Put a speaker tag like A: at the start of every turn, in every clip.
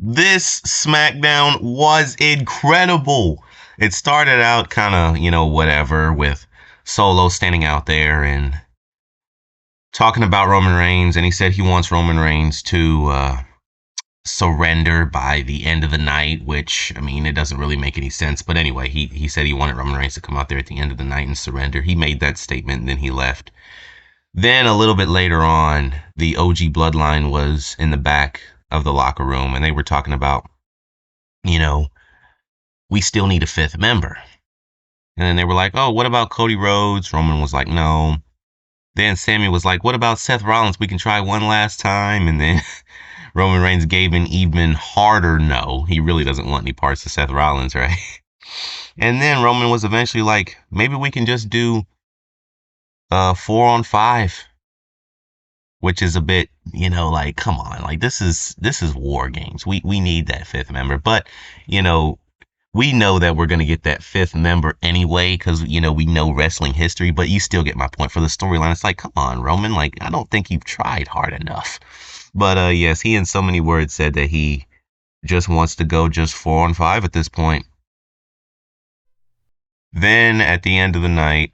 A: This SmackDown was incredible. It started out kind of, whatever, with Solo standing out there and talking about Roman Reigns, and he said he wants Roman Reigns to surrender by the end of the night, which, I mean, it doesn't really make any sense. But anyway, he said he wanted Roman Reigns to come out there at the end of the night and surrender. He made that statement, and then he left. Then a little bit later on, the OG Bloodline was in the back of the locker room, and they were talking about, we still need a fifth member. And then they were like, oh, what about Cody Rhodes? Roman was like, no. Then Sammy was like, what about Seth Rollins? We can try one last time. And then Roman Reigns gave an even harder no. He really doesn't want any parts of Seth Rollins, right? And then Roman was eventually like, maybe we can just do 4-on-5, which is a bit, like, come on, like this is War Games. We need that fifth member, but we know that we're gonna get that fifth member anyway because we know wrestling history. But you still get my point for the storyline. It's like, come on, Roman, like I don't think you've tried hard enough. But yes, he in so many words said that he just wants to go just 4-on-5 at this point. Then at the end of the night,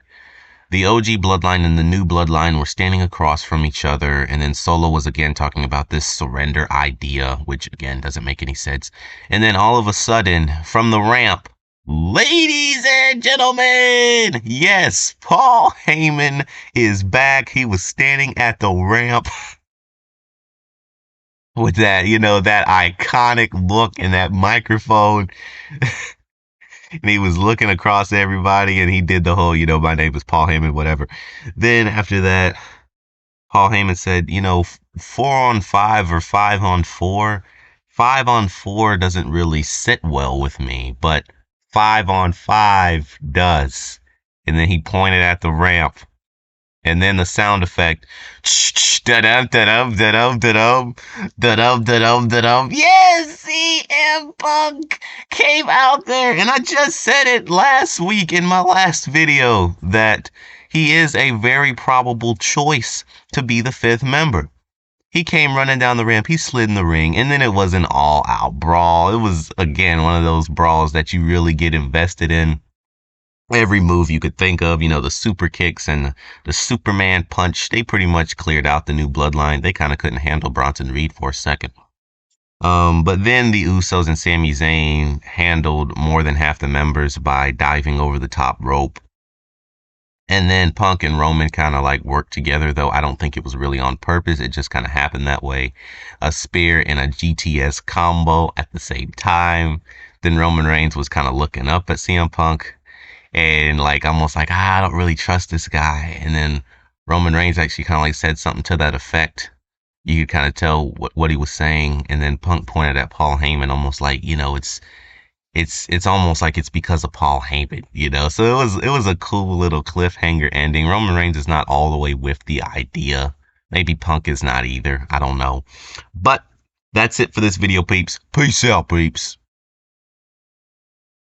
A: the OG Bloodline and the new Bloodline were standing across from each other, and then Solo was again talking about this surrender idea, which again doesn't make any sense. And then all of a sudden, from the ramp, ladies and gentlemen, yes, Paul Heyman is back. He was standing at the ramp with that, that iconic look and that microphone. And he was looking across everybody, and he did the whole, my name is Paul Heyman, whatever. Then after that, Paul Heyman said, 4-on-5 or 5-on-4. 5-on-4 doesn't really sit well with me, but 5-on-5 does. And then he pointed at the ramp. And then the sound effect, da-dum, da-dum, da-dum, da-dum, da-dum, da-dum, da-dum. Yes, CM Punk came out there. And I just said it last week in my last video that he is a very probable choice to be the fifth member. He came running down the ramp. He slid in the ring. And then it was an all-out brawl. It was, again, one of those brawls that you really get invested in. Every move you could think of, the super kicks and the Superman punch, they pretty much cleared out the new Bloodline. They kind of couldn't handle Bronson Reed for a second. But then the Usos and Sami Zayn handled more than half the members by diving over the top rope. And then Punk and Roman kind of like worked together, though I don't think it was really on purpose. It just kind of happened that way. A spear and a GTS combo at the same time. Then Roman Reigns was kind of looking up at CM Punk. And like almost like, I don't really trust this guy. And then Roman Reigns actually kind of like said something to that effect. You could kind of tell what he was saying. And then Punk pointed at Paul Heyman, almost like, it's almost like it's because of Paul Heyman, So it was a cool little cliffhanger ending. Roman Reigns is not all the way with the idea. Maybe Punk is not either. I don't know. But that's it for this video, peeps. Peace out, peeps.